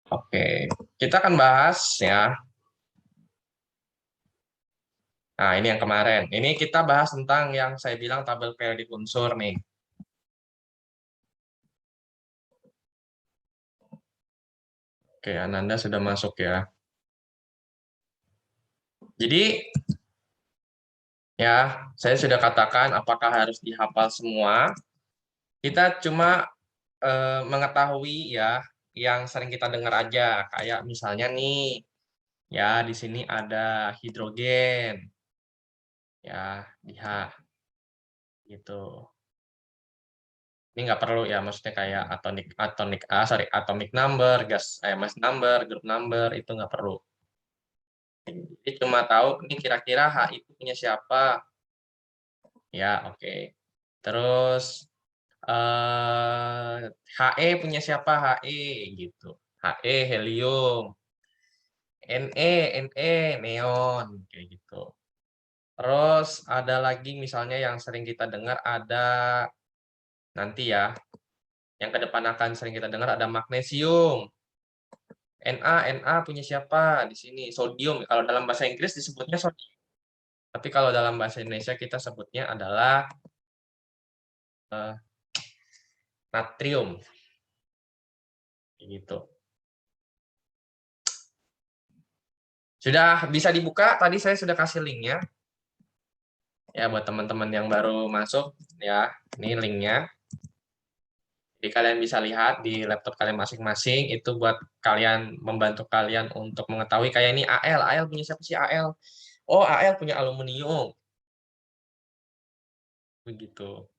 Oke, kita akan bahas ya. Nah, ini yang kemarin. Ini kita bahas tentang yang saya bilang tabel periodik unsur nih. Oke, Ananda sudah masuk ya. Jadi, ya, saya sudah katakan apakah harus dihafal semua. Kita cuma mengetahui ya yang sering kita dengar aja. Kayak misalnya nih, ya di sini ada hidrogen. Ya, di H gitu. Ini nggak perlu ya, maksudnya kayak atomic number, mass number, group number itu nggak perlu. Jadi cuma tahu ini kira-kira H itu punya siapa. Ya, oke. Terus He punya siapa? He gitu. He helium, neon kayak gitu. Terus ada lagi misalnya yang sering kita dengar ada nanti ya, yang ke depan akan sering kita dengar ada magnesium. Na punya siapa di sini? Sodium. Kalau dalam bahasa Inggris disebutnya sodium. Tapi kalau dalam bahasa Indonesia kita sebutnya adalah eh, natrium. Gitu. Sudah bisa dibuka? Tadi saya sudah kasih linknya. Ya, buat teman-teman yang baru masuk, ya, ini linknya. Jadi kalian bisa lihat di laptop kalian masing-masing, itu buat kalian, membantu kalian untuk mengetahui kayak ini Al. Al punya siapa sih Al? Oh, Al punya aluminium. Begitu.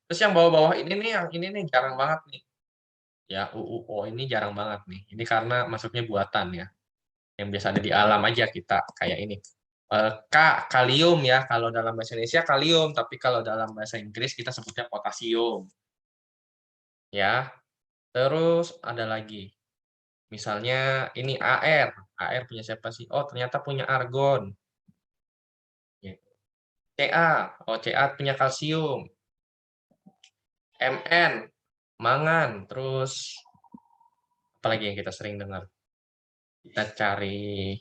Terus yang bawah-bawah ini nih, yang ini nih jarang banget nih. Ya, UUO ini jarang banget nih. Ini karena masuknya buatan ya. Yang biasa ada di alam aja kita kayak ini. K, kalium ya. Kalau dalam bahasa Indonesia kalium, tapi kalau dalam bahasa Inggris kita sebutnya potasium. Ya. Terus ada lagi. Misalnya ini AR. AR punya siapa sih? Oh, ternyata punya argon. Ya. Ca. Oh, Ca punya kalsium. Mn, mangan. Terus apalagi yang kita sering dengar? Kita cari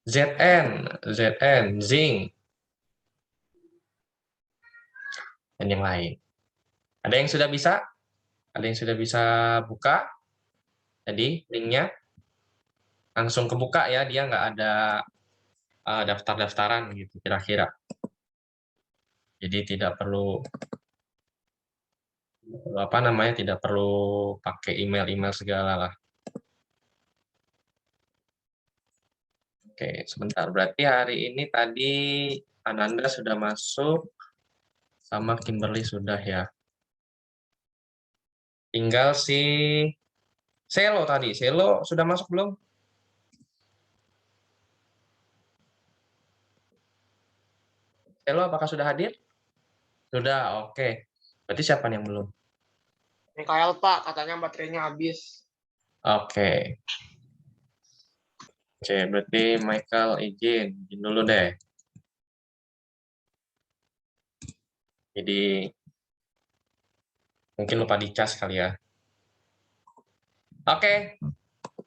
zinc, dan yang lain. Ada yang sudah bisa? Ada yang sudah bisa buka? Jadi linknya langsung kebuka ya, dia nggak ada daftar-daftaran gitu kira-kira. Jadi tidak perlu apa namanya, tidak perlu pakai email-email segala lah. Oke, sebentar. Berarti hari ini tadi Ananda sudah masuk, sama Kimberly sudah ya. Tinggal si Selo tadi. Selo sudah masuk belum? Selo apakah sudah hadir? Sudah, oke. Berarti siapa nih yang belum? Mikael Pak, katanya baterainya habis. Oke. Oke, berarti Michael izin dulu deh. Jadi mungkin lupa dicas kali ya. Oke,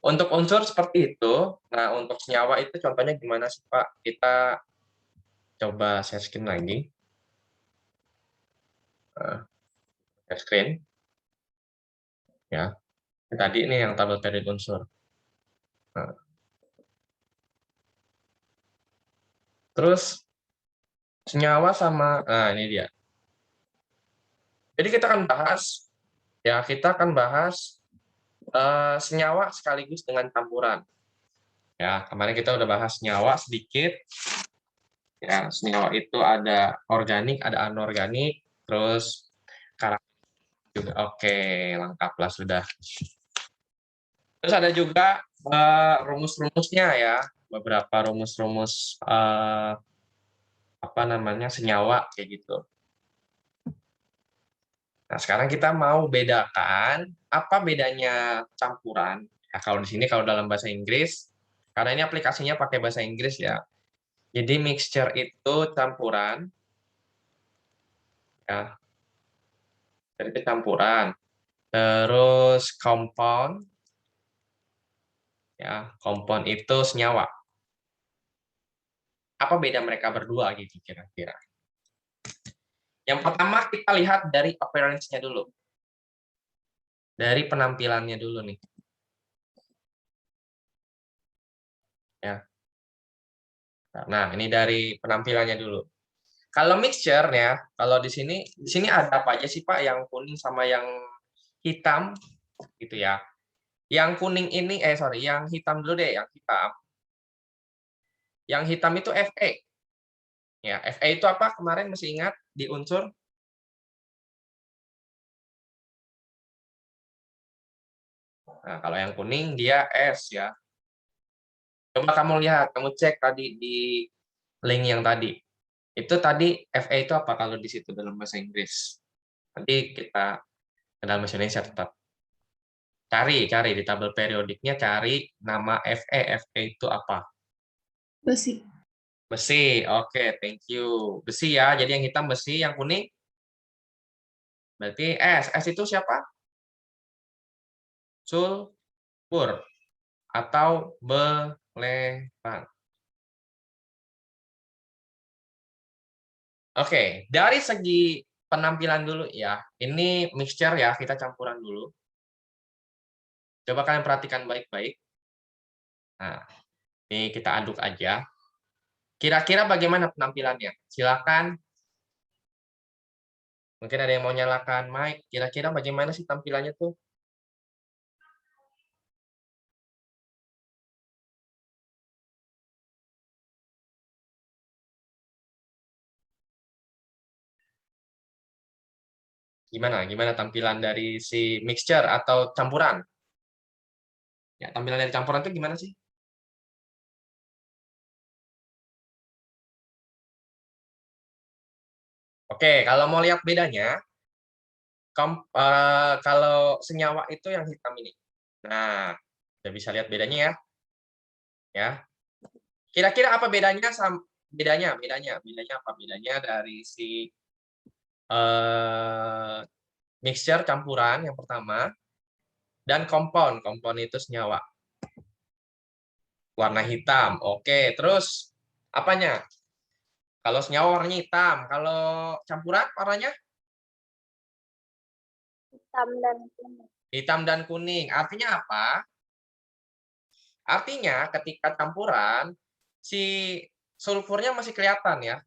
untuk unsur seperti itu. Nah, untuk senyawa itu contohnya gimana sih Pak? Kita coba share screen lagi. Share screen. Ya, tadi ini yang tabel periode unsur. Nah, terus senyawa sama, nah ini dia. Jadi kita akan bahas, ya kita akan bahas senyawa sekaligus dengan campuran. Ya, kemarin kita udah bahas senyawa sedikit. Ya, senyawa itu ada organik, ada anorganik, terus karakter juga. Oke, lengkaplah sudah. Terus ada juga rumus-rumusnya ya, beberapa rumus-rumus apa namanya senyawa kayak gitu. Nah, sekarang kita mau bedakan apa bedanya campuran. Nah, kalau di sini kalau dalam bahasa Inggris, karena ini aplikasinya pakai bahasa Inggris ya. Jadi mixture itu campuran, ya. Berarti campuran. Terus compound, ya, compound itu senyawa. Apa beda mereka berdua gitu kira-kira? Yang pertama kita lihat dari appearance-nya dulu. Dari penampilannya dulu nih. Ya. Nah, ini dari penampilannya dulu. Kalau mixture ya, kalau di sini ada apa aja sih Pak yang kuning sama yang hitam gitu ya. Yang kuning ini sorry, yang hitam dulu deh, yang hitam. Yang hitam itu Fe. Ya, Fe itu apa? Kemarin masih ingat di unsur? Nah, kalau yang kuning dia S ya. Coba kamu lihat, kamu cek tadi di link yang tadi. Itu tadi Fe itu apa kalau di situ dalam bahasa Inggris? Nanti kita ke dalam bahasa Indonesia tetap. Cari di tabel periodiknya, cari nama Fe. Fe itu apa? Besi. Besi. Oke, thank you. Besi ya. Jadi yang hitam besi, yang kuning berarti S. S itu siapa? Sulfur atau belerang. Oke, dari segi penampilan dulu ya. Ini mixture ya, kita campuran dulu. Coba kalian perhatikan baik-baik. Nah, ini kita aduk aja. Kira-kira bagaimana penampilannya? Silakan. Mungkin ada yang mau nyalakan mic. Kira-kira bagaimana sih tampilannya tuh? Gimana tampilan dari si mixture atau campuran? Ya, tampilan dari campuran itu gimana sih? Oke, kalau mau lihat bedanya, kalau senyawa itu yang hitam ini. Nah, udah bisa lihat bedanya ya. Ya. Kira-kira apa bedanya bedanya apa? Bedanya dari si mixture campuran yang pertama dan compound. Compound itu senyawa. Warna hitam. Oke, terus apanya? Kalau senyawa warnanya hitam, kalau campuran warnanya Hitam dan kuning. hitam dan kuning. Artinya apa? Artinya ketika campuran si sulfurnya masih kelihatan ya.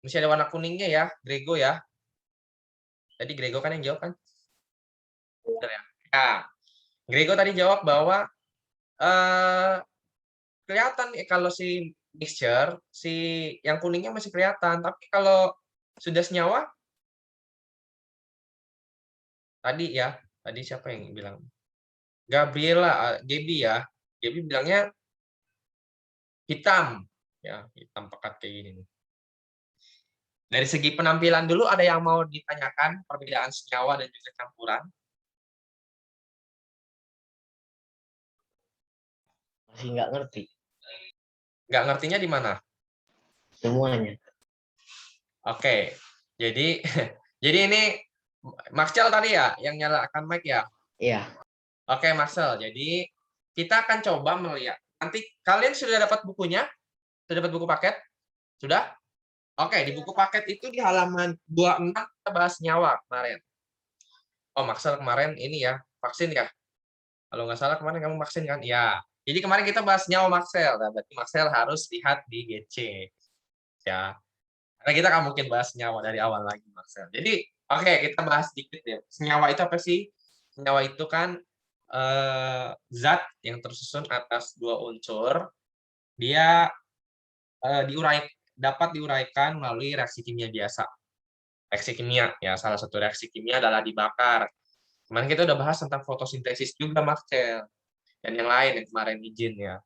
Masih ada warna kuningnya ya, Grego ya. Tadi Grego kan yang jawab kan? Benar ya? Ya. Grego tadi jawab bahwa eh, kelihatan kalau si mixture, si yang kuningnya masih kelihatan. Tapi kalau sudah senyawa, tadi siapa yang bilang? Gabriela, Gaby ya. Gaby bilangnya hitam. Ya, hitam pekat kayak gini nih. Dari segi penampilan dulu ada yang mau ditanyakan perbedaan senyawa dan juga campuran? Masih nggak ngerti Nggak ngertinya di mana? semuanya. Oke, jadi jadi ini Marcel tadi ya yang nyalakan mic ya. Iya. Oke, Marcel. Jadi kita akan coba melihat. Nanti kalian sudah dapat bukunya? Sudah dapat buku paket? Sudah? Oke, di buku paket itu di halaman 26 kita bahas nyawa kemarin. Oh, Marcel kemarin ini ya, vaksin ya. Kalau nggak salah kemarin kamu vaksin kan? Iya. Jadi kemarin kita bahas nyawa Marcel. Nah, berarti Marcel harus lihat di GC. Ya. Karena kita nggak mungkin bahas senyawa dari awal lagi, Marcel. Jadi, oke, kita bahas sedikit ya. Senyawa itu apa sih? Senyawa itu kan zat yang tersusun atas dua unsur. Dia dapat diuraikan melalui reaksi kimia biasa. Reaksi kimia, ya salah satu reaksi kimia adalah dibakar. Kemarin kita udah bahas tentang fotosintesis juga, Marcel. Dan yang lain yang kemarin izin ya.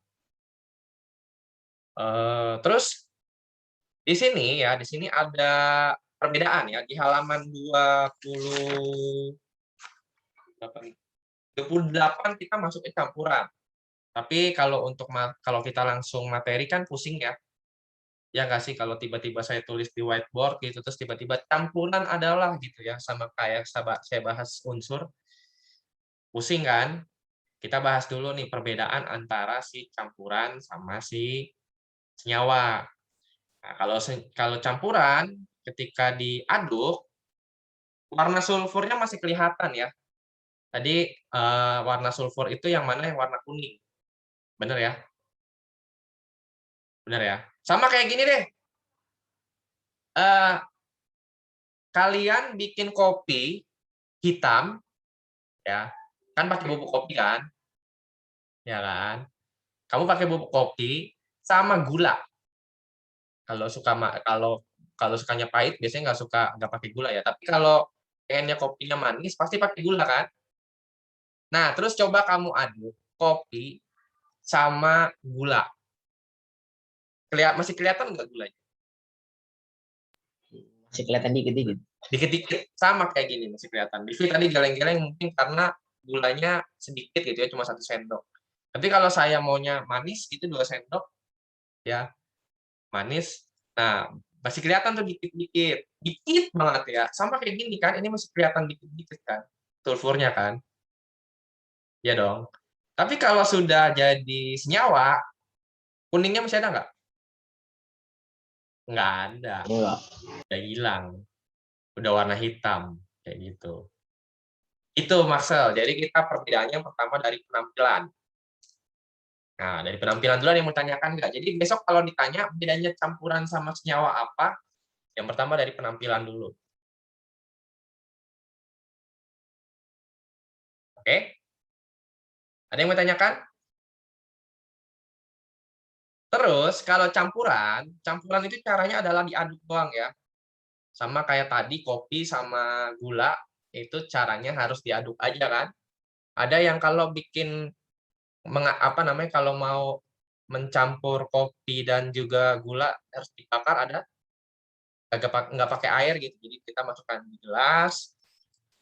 Terus di sini ada perbedaan ya di halaman 28 kita masuk ke campuran. Tapi kalau kita langsung materi kan pusing ya. Ya nggak sih kalau tiba-tiba saya tulis di whiteboard gitu, terus tiba-tiba campuran adalah gitu ya, sama kayak saya bahas unsur, pusing kan? Kita bahas dulu nih perbedaan antara si campuran sama si senyawa. Nah, kalau campuran ketika diaduk, warna sulfurnya masih kelihatan ya. Tadi warna sulfur itu yang mana yang warna kuning. Bener ya? Bener ya? Sama kayak gini deh. eh, Kalian bikin kopi hitam ya, kan pakai bubuk kopi kan? Ya kan? Kamu pakai bubuk kopi sama gula. Kalau suka kalau kalau sukanya pahit biasanya nggak pakai gula ya. Tapi kalau pengennya kopinya manis pasti pakai gula kan? Nah, terus coba kamu aduk kopi sama gula. Masih kelihatan nggak gulanya? Masih kelihatan dikit-dikit. Dikit-dikit sama kayak gini masih kelihatan. Divi tadi geleng-geleng mungkin karena gulanya sedikit gitu ya, cuma 1 sendok. Tapi kalau saya maunya manis itu 2 sendok ya, manis. Nah, masih kelihatan tuh dikit-dikit. Dikit banget ya. Sama kayak gini kan, ini masih kelihatan dikit-dikit kan sulfurnya kan? Ya dong. Tapi kalau sudah jadi senyawa, kuningnya masih ada nggak? Nggak ada. Enggak. Udah hilang. Udah warna hitam. Kayak gitu. Itu Marcel. Jadi kita perbedaannya pertama dari penampilan. Nah, dari penampilan dulu ada yang mau tanyakan nggak? Jadi besok kalau ditanya bedanya campuran sama senyawa apa, yang pertama dari penampilan dulu. Oke? Ada yang mau tanyakan? Terus kalau campuran itu caranya adalah diaduk doang ya. Sama kayak tadi kopi sama gula, itu caranya harus diaduk aja kan. Ada yang kalau bikin apa namanya kalau mau mencampur kopi dan juga gula harus dibakar, ada nggak pakai air gitu. Jadi kita masukkan di gelas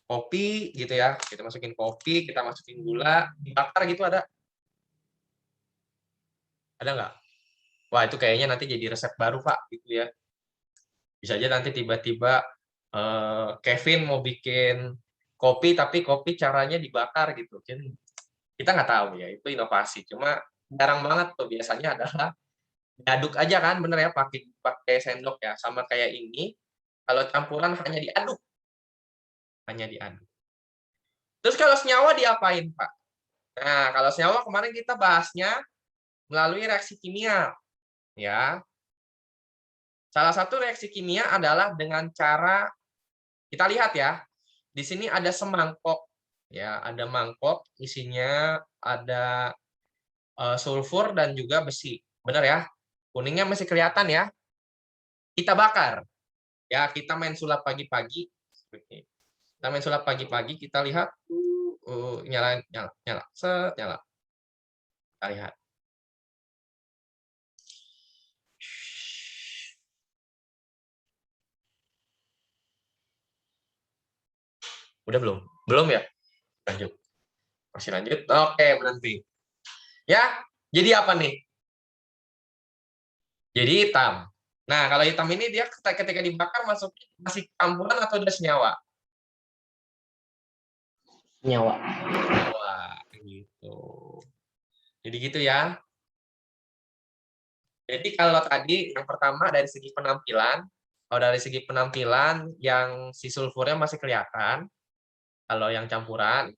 kopi gitu ya. Kita masukin kopi, kita masukin gula, dibakar gitu ada. Ada nggak? Wah, itu kayaknya nanti jadi resep baru, Pak, gitu ya. Bisa aja nanti tiba-tiba Kevin mau bikin kopi, tapi kopi caranya dibakar gitu. Kita nggak tahu ya, itu inovasi. Cuma jarang banget tuh, biasanya adalah diaduk aja kan, bener ya, pakai pakai sendok ya. Sama kayak ini, kalau campuran hanya diaduk. Hanya diaduk. Terus kalau senyawa diapain, Pak? Nah, kalau senyawa kemarin kita bahasnya melalui reaksi kimia. Ya, salah satu reaksi kimia adalah dengan cara kita lihat ya. Di sini ada semangkok ya, ada mangkok isinya ada sulfur dan juga besi. Benar ya? Kuningnya masih kelihatan ya. Kita bakar. Ya, kita main sulap pagi-pagi. Kita main sulap pagi-pagi, kita lihat nyala nyala nyala. Set, nyala. Kita lihat. Udah belum? Belum ya? Lanjut. Masih lanjut. Oke, berhenti. Ya, jadi apa nih? Jadi hitam. Nah, kalau hitam ini dia ketika dibakar masih campuran atau udah senyawa? Nyawa. Wah, gitu. Jadi gitu ya. Jadi kalau tadi yang pertama dari segi penampilan, kalau dari segi penampilan yang si sulfurnya masih kelihatan, kalau yang campuran,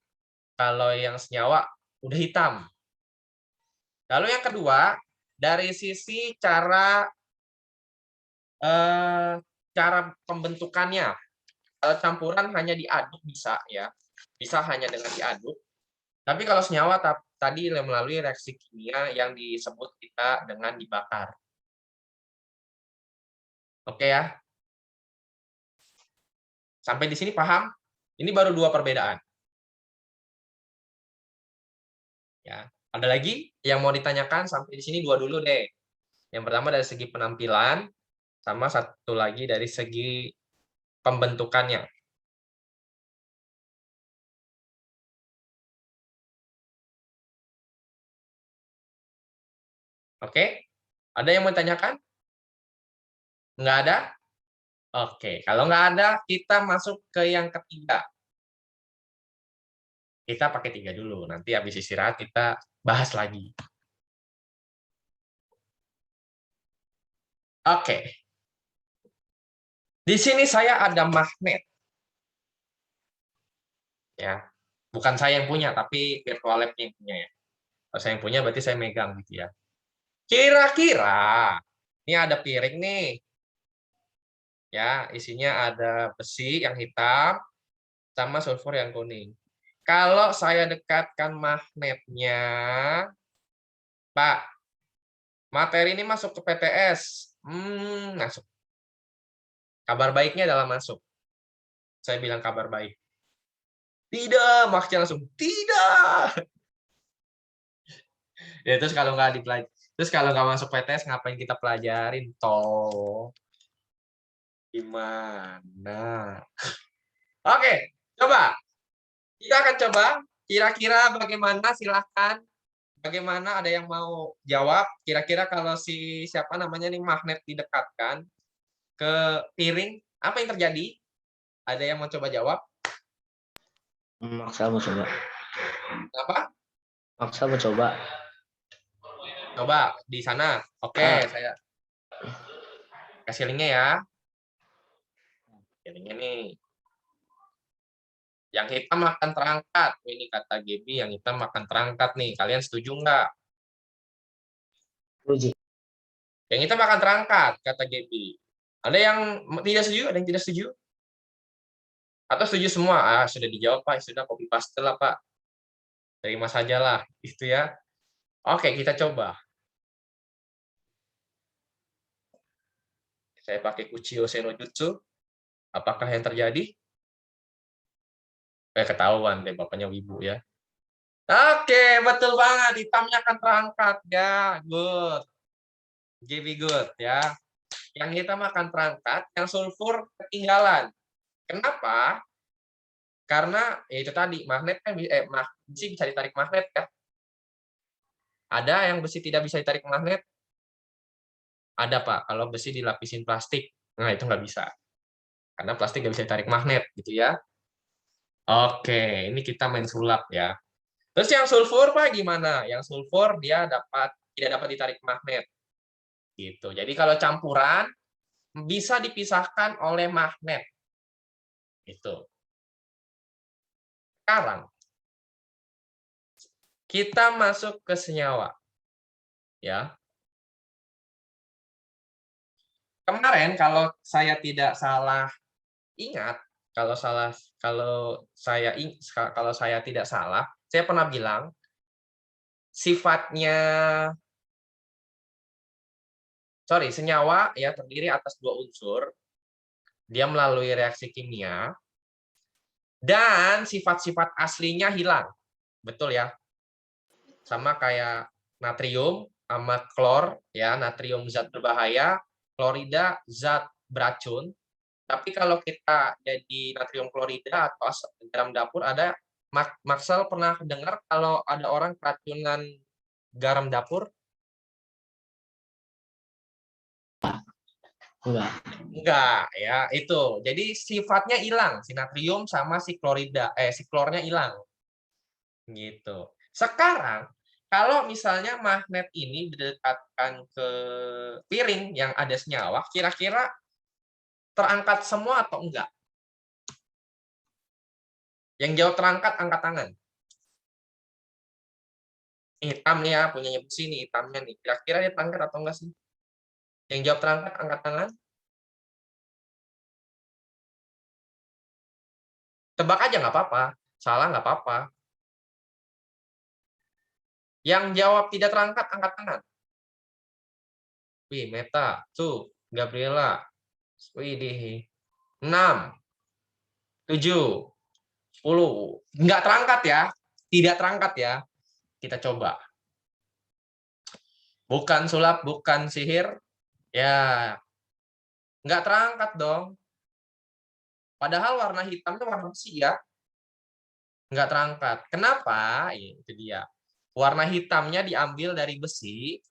kalau yang senyawa udah hitam. Lalu yang kedua, dari sisi cara pembentukannya. Kalau campuran hanya diaduk bisa ya, bisa hanya dengan diaduk. Tapi kalau senyawa tadi melalui reaksi kimia yang disebut kita dengan dibakar. Oke ya. Sampai di sini paham? Ini baru 2 perbedaan. Ya. Ada lagi yang mau ditanyakan? Sampai di sini 2 dulu deh. Yang pertama dari segi penampilan, sama satu lagi dari segi pembentukannya. Oke? Ada yang mau ditanyakan? Nggak ada? Oke, kalau nggak ada, kita masuk ke yang ketiga. Kita pakai 3 dulu, nanti habis istirahat kita bahas lagi. Oke. Di sini saya ada magnet. Ya, bukan saya yang punya, tapi virtual lab yang punya ya. Kalau saya yang punya, berarti saya megang gitu ya. Kira-kira, ini ada piring nih. Ya, isinya ada besi yang hitam, sama sulfur yang kuning. Kalau saya dekatkan magnetnya, Pak, materi ini masuk ke PTS. Masuk. Kabar baiknya adalah masuk. Saya bilang kabar baik. Tidak, maksudnya langsung tidak. Ya terus kalau nggak dipelajari, terus kalau nggak masuk PTS ngapain kita pelajarin toh? Gimana? Oke, coba. Kita akan coba. Kira-kira bagaimana? Silahkan. Bagaimana? Ada yang mau jawab? Kira-kira kalau si siapa namanya nih magnet didekatkan ke piring, apa yang terjadi? Ada yang mau coba jawab? Maksa mau coba. Apa? Maksa mau coba. Coba di sana. Oke, saya kasih linknya ya. Linknya nih. Yang hitam akan terangkat. Ini kata Gaby, yang hitam akan terangkat nih. Kalian setuju nggak? Uji. Yang hitam akan terangkat, kata Gaby. Ada yang tidak setuju? Ada yang tidak setuju? Atau setuju semua? Sudah dijawab, Pak. Sudah copy paste lah, Pak. Terima saja lah. Itu ya. Oke, kita coba. Saya pakai Kuchio Senojutsu. Apakah yang terjadi? Ketahuan deh, bapaknya wibu ya. Oke, betul banget. Hitamnya akan terangkat. Ya, good. Gaby good ya. Yang hitam akan terangkat, yang sulfur ketinggalan. Kenapa? Karena ya itu tadi, magnet kan besi bisa ditarik magnet ya. Ada yang besi tidak bisa ditarik magnet? Ada, Pak. Kalau besi dilapisin plastik, nah itu nggak bisa. Karena plastik nggak bisa ditarik magnet, gitu ya. Oke, ini kita main sulap ya. Terus yang sulfur, Pak, gimana? Yang sulfur dia tidak dapat ditarik magnet. Gitu. Jadi kalau campuran bisa dipisahkan oleh magnet. Itu. Sekarang kita masuk ke senyawa. Ya. Kemarin kalau saya tidak salah ingat, kalau saya tidak salah, saya pernah bilang senyawa ya terdiri atas 2 unsur, dia melalui reaksi kimia dan sifat-sifat aslinya hilang. Betul ya? Sama kayak natrium sama klor ya, natrium zat berbahaya, klorida zat beracun. Tapi kalau kita jadi natrium klorida atau garam dapur, ada Maksel pernah dengar kalau ada orang keracunan garam dapur? Enggak ya, itu. Jadi sifatnya hilang, si natrium sama si klornya hilang. Gitu. Sekarang kalau misalnya magnet ini didekatkan ke piring yang ada senyawa, kira-kira terangkat semua atau enggak? Yang jawab terangkat, angkat tangan. Hitam nih ya, punyanya besi nih, hitamnya nih. Kira-kira dia terangkat atau enggak sih? Yang jawab terangkat, angkat tangan. Tebak aja nggak apa-apa. Salah nggak apa-apa. Yang jawab tidak terangkat, angkat tangan. Wih, Meta, tuh, Gabriela. Wih, di 6, 7, 10. Nggak terangkat ya. Tidak terangkat ya. Kita coba. Bukan sulap, bukan sihir. Ya, nggak terangkat dong. Padahal warna hitamnya warna besi ya. Nggak terangkat. Kenapa? Ya, itu dia. Warna hitamnya diambil dari besi,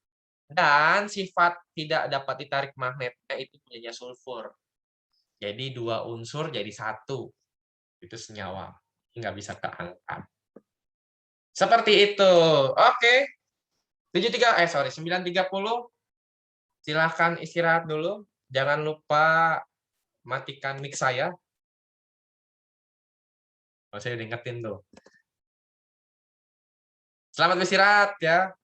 Dan sifat tidak dapat ditarik magnetnya itu punyanya sulfur. Jadi 2 unsur jadi 1. Itu senyawa. Nggak bisa keangkat. Seperti itu. Oke. 9.30. Silahkan istirahat dulu. Jangan lupa matikan mic saya. Oh, saya udah ingetin tuh. Selamat beristirahat ya.